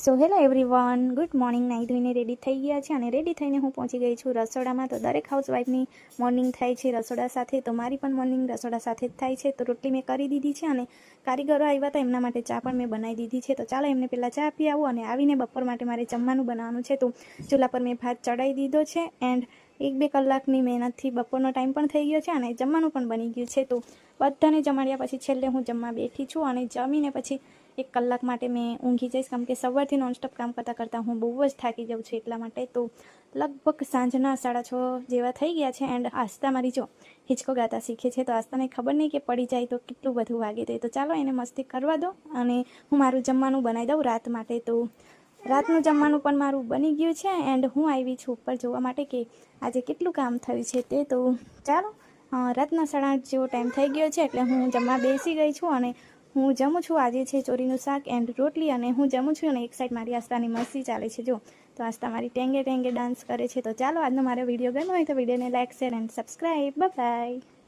So hello everyone, good morning. નાહી ધોઈને ready થઈ ગયા છે અને રેડી થઈને હું પહોંચી ગઈ છું રસોડામાં. તો દરેક હાઉસવાઈફની મોર્નિંગ થાય છે રસોડા સાથે, તો મારી પણ મોર્નિંગ રસોડા સાથે જ થાય છે. તો રોટલી મેં કરી દીધી છે અને કારીગરો આવ્યા હતા, એમના માટે ચા પણ મેં બનાવી દીધી છે. તો ચાલો એમને પહેલાં ચા આપી આવું અને આવીને બપોર માટે મારે જમવાનું બનાવવાનું છે. તો ચૂલા પર મેં ભાત ચડાવી દીધો છે એન્ડ 1-2 કલાકની મહેનતથી બપોરનો ટાઈમ પણ થઈ ગયો છે અને જમવાનું પણ બની ગયું છે. તો બધાને જમાડ્યા પછી છેલ્લે હું જમવા બેઠી છું અને જમીને પછી 1 કલાક માટે મેં ઊંઘી જઈશ, કેમ કે સવારથી નોનસ્ટોપ કામ કરતાં હું બહુ જ થાકી જાઉં છું એટલા માટે. તો લગભગ સાંજના 6:30 જેવા થઈ ગયા છે એન્ડ આસ્તા મારી જો હિંચકો ગાતા શીખે છે. તો આસ્તાને ખબર નહીં કે પડી જાય તો કેટલું બધું વાગે દે. તો ચાલો એને મસ્તી કરવા દો અને હું મારું જમવાનું બનાવી દઉં રાત માટે. તો રાતનું જમવાનું પણ મારું બની ગયું છે એન્ડ હું આવી છું ઉપર જોવા માટે કે આજે કેટલું કામ થયું છે તે. તો ચાલો રાતના 8:30 જેવો ટાઈમ થઈ ગયો છે એટલે હું જમવા બેસી ગઈ છું અને હું જમું છું. આજે છે ચોરીનું શાક એન્ડ રોટલી અને હું જમું છું અને એક સાઈડ મારી આસ્તાની મસ્તી ચાલે છે. જો તો આસ્તા મારી ટેંગે ડાન્સ કરે છે. તો ચાલો આજનો મારો વિડીયો ગમ્યો હોય તો વિડીયોને like, share and subscribe. By.